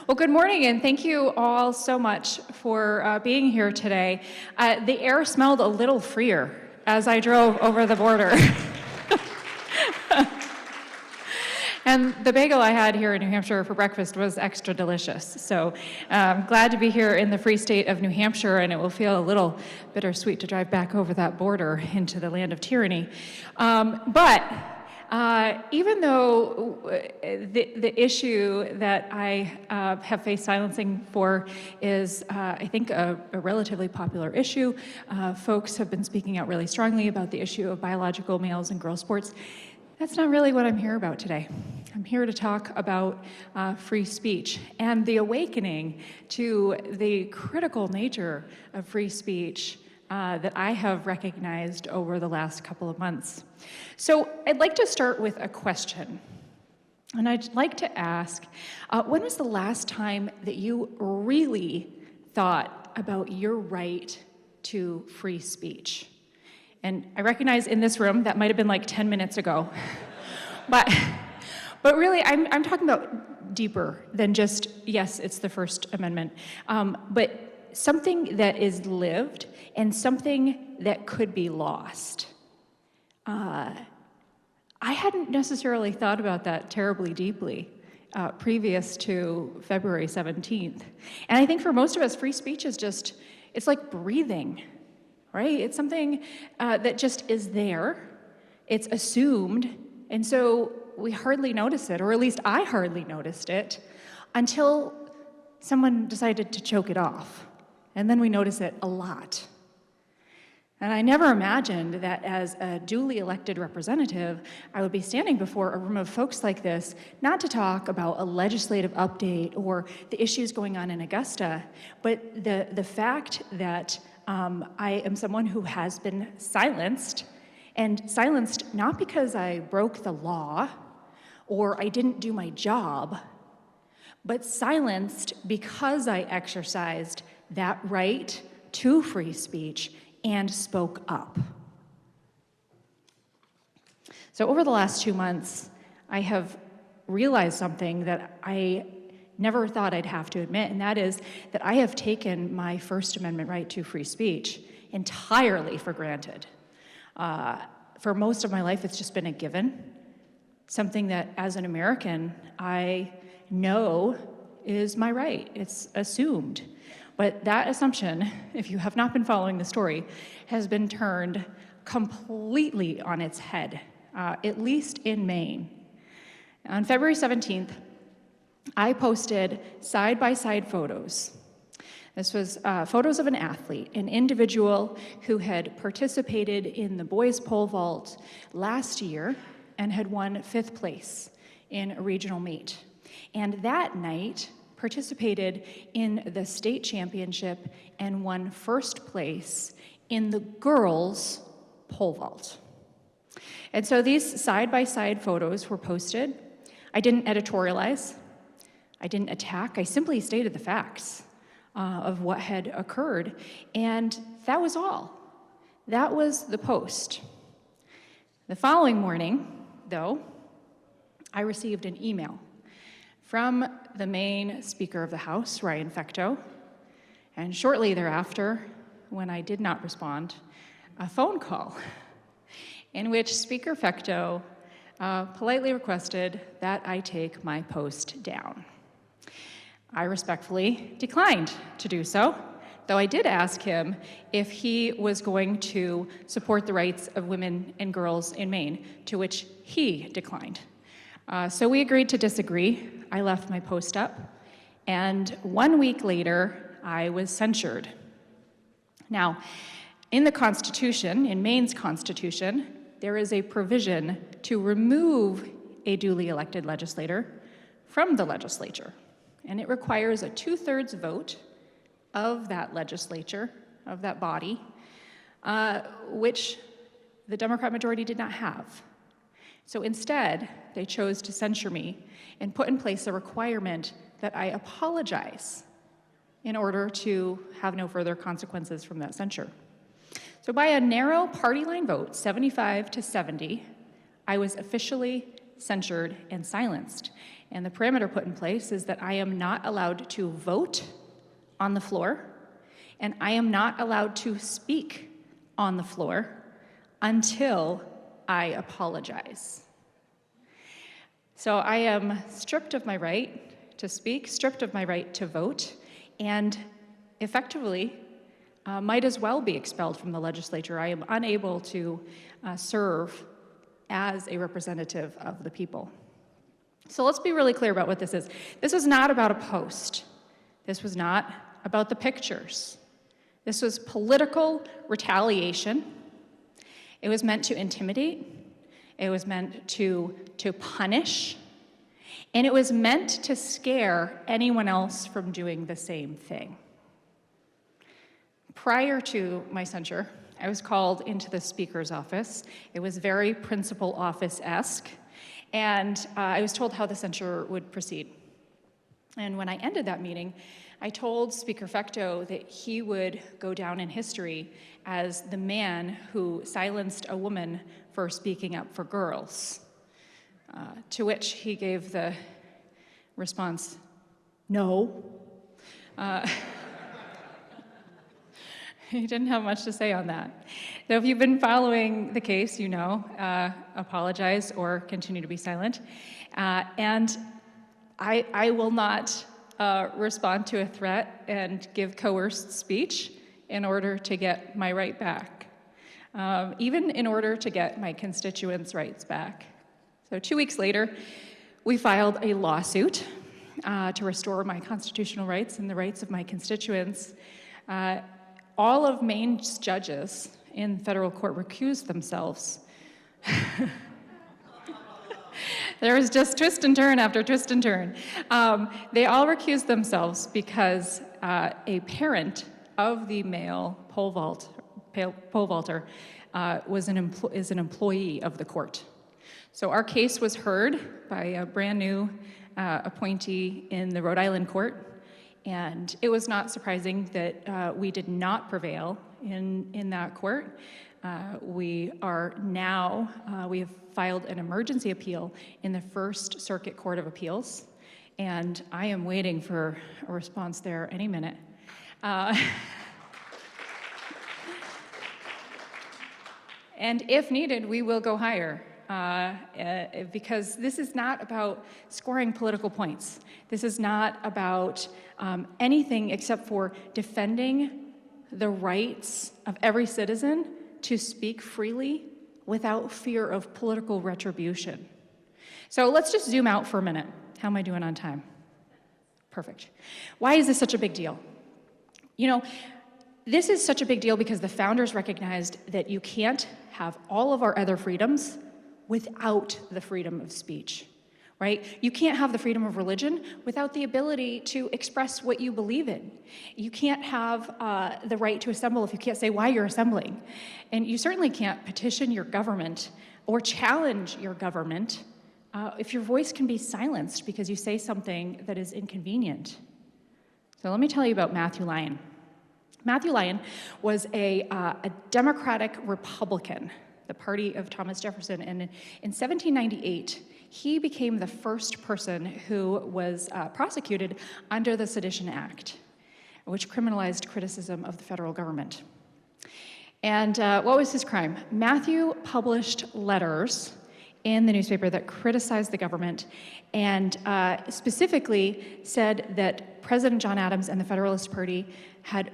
Well, good morning, and thank you all so much for being here today. The air smelled a little freer as I drove over the border. And the bagel I had here in New Hampshire for breakfast was extra delicious. So glad to be here in the free state of New Hampshire, and it will feel a little bittersweet to drive back over that border into the land of tyranny. Even though the issue that I have faced silencing for is, I think, a relatively popular issue, folks have been speaking out really strongly about the issue of biological males and girls' sports. That's not really what I'm here about today. I'm here to talk about free speech and the awakening to the critical nature of free speech that I have recognized over the last couple of months. So I'd like to start with a question. And I'd like to ask, when was the last time that you really thought about your right to free speech? And I recognize in this room that might have been like 10 minutes ago. But really, I'm talking about deeper than just, yes, it's the First Amendment, but something that is lived and something that could be lost. I hadn't necessarily thought about that terribly deeply previous to February 17th. And I think for most of us, free speech is just, it's like breathing. Right? It's something that just is there. It's assumed, and so we hardly notice it, or at least I hardly noticed it, until someone decided to choke it off. And then we notice it a lot. And I never imagined that as a duly elected representative, I would be standing before a room of folks like this, not to talk about a legislative update or the issues going on in Augusta, but the fact that I am someone who has been silenced, and silenced not because I broke the law or I didn't do my job, but silenced because I exercised that right to free speech and spoke up. So over the last 2 months, I have realized something that I never thought I'd have to admit, and that is that I have taken my First Amendment right to free speech entirely for granted. For most of my life, it's just been a given, something that as an American, I know is my right. It's assumed. But that assumption, if you have not been following the story, has been turned completely on its head, at least in Maine. On February 17th, I posted side-by-side photos. This was photos of an athlete, an individual who had participated in the boys' pole vault last year and had won 5th place in a regional meet. And that night, participated in the state championship and won 1st place in the girls' pole vault. And so these side-by-side photos were posted. I didn't editorialize. I didn't attack. I simply stated the facts of what had occurred, and that was all. That was the post. The following morning, though, I received an email from the Maine Speaker of the House, Ryan Fecteau, and shortly thereafter, when I did not respond, a phone call in which Speaker Fecteau politely requested that I take my post down. I respectfully declined to do so, though I did ask him if he was going to support the rights of women and girls in Maine, to which he declined. So we agreed to disagree. I left my post up, and 1 week later, I was censured. Now, in the Constitution, in Maine's Constitution, there is a provision to remove a duly elected legislator from the legislature. And it requires a 2/3 vote of that legislature, of that body, which the Democrat majority did not have. So instead, they chose to censure me and put in place a requirement that I apologize in order to have no further consequences from that censure. So by a narrow party line vote, 75 to 70, I was officially censured and silenced. And the parameter put in place is that I am not allowed to vote on the floor, and I am not allowed to speak on the floor until I apologize. So I am stripped of my right to speak, stripped of my right to vote, and effectively might as well be expelled from the legislature. I am unable to serve as a representative of the people. So let's be really clear about what this is. This was not about a post. This was not about the pictures. This was political retaliation. It was meant to intimidate. It was meant to punish. And it was meant to scare anyone else from doing the same thing. Prior to my censure, I was called into the speaker's office. It was very principal office-esque, and I was told how the censure would proceed. And when I ended that meeting, I told Speaker Fecteau that he would go down in history as the man who silenced a woman for speaking up for girls, to which he gave the response, "No." He didn't have much to say on that. So if you've been following the case, you know, apologize or continue to be silent. And I will not respond to a threat and give coerced speech in order to get my right back, even in order to get my constituents' rights back. So 2 weeks later, we filed a lawsuit to restore my constitutional rights and the rights of my constituents. All of Maine's judges in federal court recused themselves. There was just twist and turn after twist and turn. They all recused themselves because a parent of the male pole vaulter is an employee of the court. So our case was heard by a brand new appointee in the Rhode Island court. And it was not surprising that we did not prevail in that court. We have filed an emergency appeal in the First Circuit Court of Appeals, and I am waiting for a response there any minute. And if needed, we will go higher. Because this is not about scoring political points. This is not about anything except for defending the rights of every citizen to speak freely without fear of political retribution. So let's just zoom out for a minute. How am I doing on time? Perfect. Why is this such a big deal? You know, this is such a big deal because the founders recognized that you can't have all of our other freedoms without the freedom of speech, right? You can't have the freedom of religion without the ability to express what you believe in. You can't have the right to assemble if you can't say why you're assembling. And you certainly can't petition your government or challenge your government if your voice can be silenced because you say something that is inconvenient. So let me tell you about Matthew Lyon. Matthew Lyon was a Democratic Republican, the party of Thomas Jefferson, and in 1798, he became the first person who was prosecuted under the Sedition Act, which criminalized criticism of the federal government. And what was his crime? Matthew published letters in the newspaper that criticized the government and specifically said that President John Adams and the Federalist Party had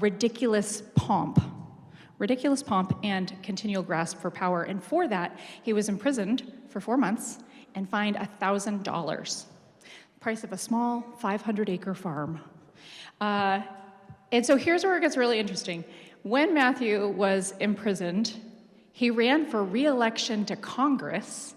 ridiculous pomp and continual grasp for power. And for that, he was imprisoned for 4 months and fined $1,000, the price of a small 500-acre farm. And so here's where it gets really interesting. When Matthew was imprisoned, he ran for re-election to Congress,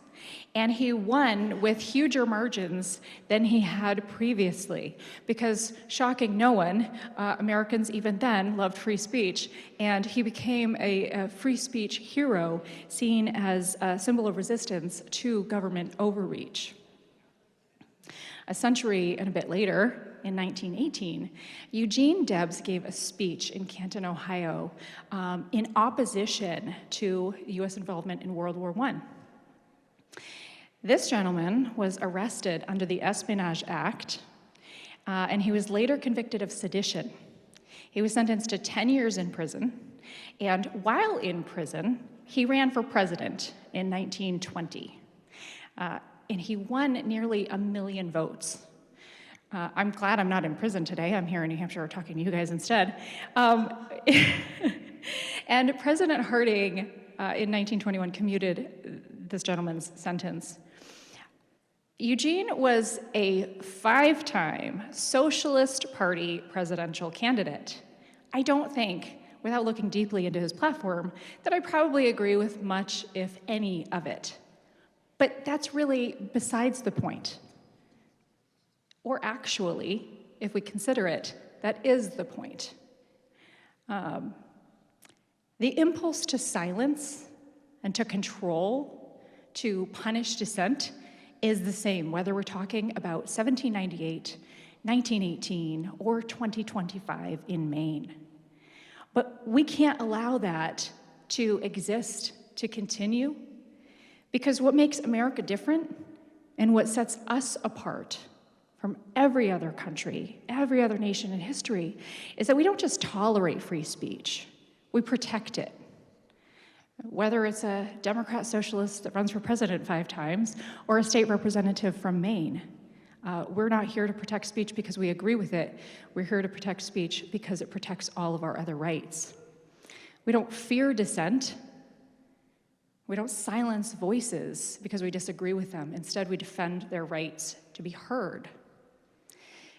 and he won with huger margins than he had previously. Because, shocking no one, Americans even then loved free speech, and he became a free speech hero, seen as a symbol of resistance to government overreach. A century and a bit later, in 1918, Eugene Debs gave a speech in Canton, Ohio, in opposition to U.S. involvement in World War I. This gentleman was arrested under the Espionage Act, and he was later convicted of sedition. He was sentenced to 10 years in prison, and while in prison, he ran for president in 1920, and he won nearly 1 million votes. I'm glad I'm not in prison today. I'm here in New Hampshire talking to you guys instead. And President Harding, in 1921, commuted this gentleman's sentence. Eugene was a 5-time Socialist Party presidential candidate. I don't think, without looking deeply into his platform, that I probably agree with much, if any, of it. But that's really besides the point. Or actually, if we consider it, that is the point. The impulse to silence and to control, to punish dissent, is the same, whether we're talking about 1798, 1918, or 2025 in Maine. But we can't allow that to exist, to continue, because what makes America different and what sets us apart from every other country, every other nation in history, is that we don't just tolerate free speech, we protect it. Whether it's a Democrat socialist that runs for president 5 times or a state representative from Maine, we're not here to protect speech because we agree with it. We're here to protect speech because it protects all of our other rights. We don't fear dissent. We don't silence voices because we disagree with them. Instead, we defend their rights to be heard.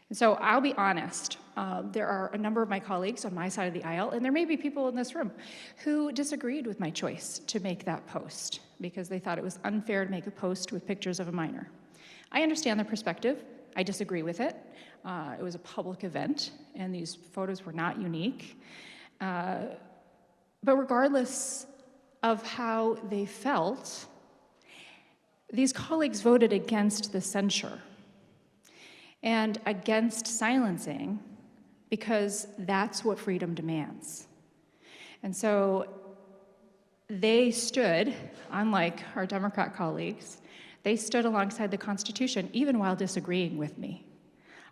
And so I'll be honest, there are a number of my colleagues on my side of the aisle, and there may be people in this room who disagreed with my choice to make that post because they thought it was unfair to make a post with pictures of a minor. I understand their perspective. I disagree with it. It was a public event, and these photos were not unique. But regardless of how they felt, these colleagues voted against the censure and against silencing because that's what freedom demands. And so they stood, unlike our Democrat colleagues, they stood alongside the Constitution even while disagreeing with me.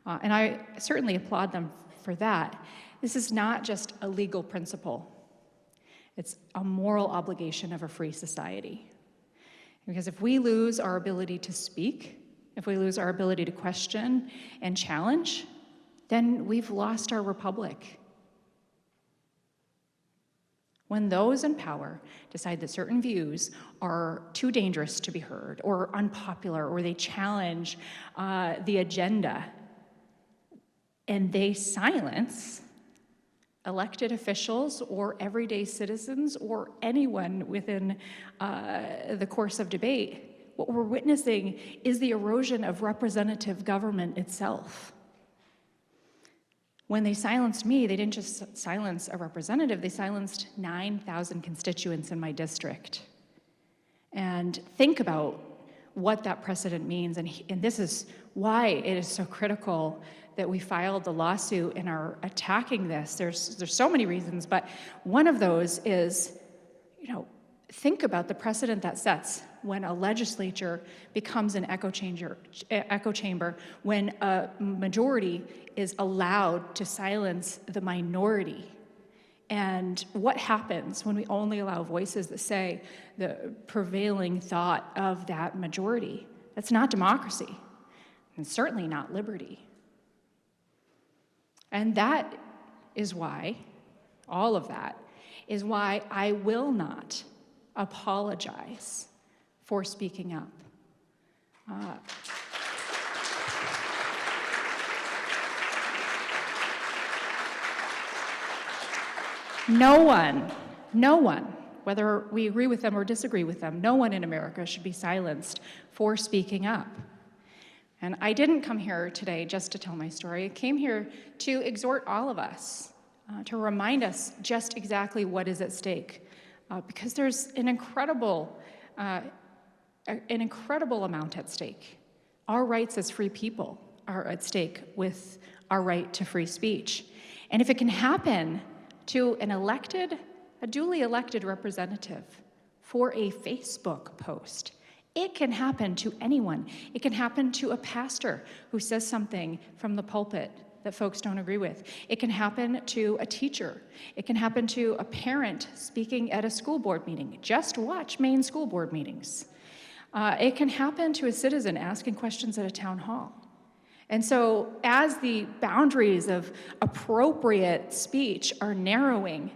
And I certainly applaud them for that. This is not just a legal principle. It's a moral obligation of a free society. Because if we lose our ability to speak, if we lose our ability to question and challenge, then we've lost our republic. When those in power decide that certain views are too dangerous to be heard, or unpopular, or they challenge the agenda, and they silence elected officials or everyday citizens or anyone within the course of debate, what we're witnessing is the erosion of representative government itself. When they silenced me, they didn't just silence a representative, they silenced 9,000 constituents in my district. And think about what that precedent means, and this is why it is so critical that we filed the lawsuit and are attacking this. There's so many reasons, but one of those is, think about the precedent that sets when a legislature becomes an echo chamber, when a majority is allowed to silence the minority. And what happens when we only allow voices that say the prevailing thought of that majority? That's not democracy, and certainly not liberty. And that is why, all of that, is why I will not apologize for speaking up. No one, whether we agree with them or disagree with them, no one in America should be silenced for speaking up. And I didn't come here today just to tell my story. I came here to exhort all of us, to remind us just exactly what is at stake. Because there's an incredible amount at stake. Our rights as free people are at stake with our right to free speech. And if it can happen to a duly elected representative for a Facebook post, It can happen to anyone. It can happen to a pastor who says something from the pulpit that folks don't agree with. It can happen to a teacher. It can happen to a parent speaking at a school board meeting. Just watch Maine school board meetings. It can happen to a citizen asking questions at a town hall. And so as the boundaries of appropriate speech are narrowing,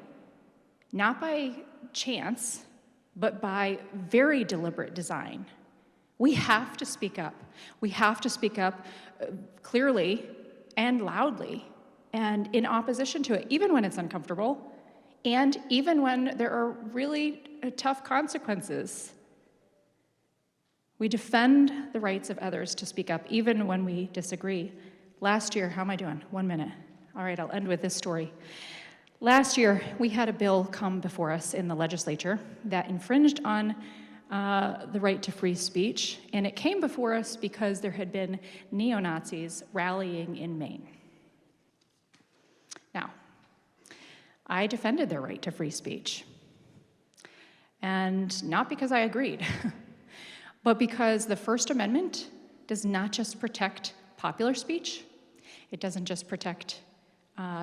not by chance, but by very deliberate design, we have to speak up. We have to speak up clearly and loudly and in opposition to it, even when it's uncomfortable, and even when there are really tough consequences. We defend the rights of others to speak up, even when we disagree. Last year, how am I doing? 1 minute. All right, I'll end with this story. Last year, we had a bill come before us in the legislature that infringed on the right to free speech, and it came before us because there had been neo-Nazis rallying in Maine. Now, I defended their right to free speech, and not because I agreed, but because the First Amendment does not just protect popular speech, it doesn't just protect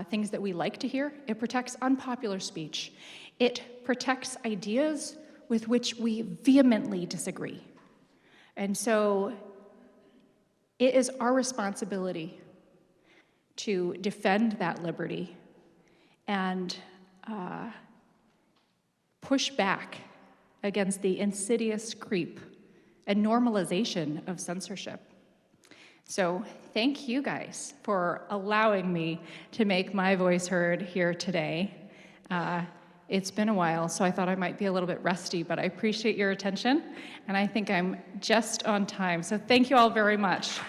things that we like to hear, it protects unpopular speech. It protects ideas with which we vehemently disagree. And so it is our responsibility to defend that liberty and push back against the insidious creep and normalization of censorship. So thank you guys for allowing me to make my voice heard here today. It's been a while, so I thought I might be a little bit rusty, but I appreciate your attention, and I think I'm just on time. So thank you all very much.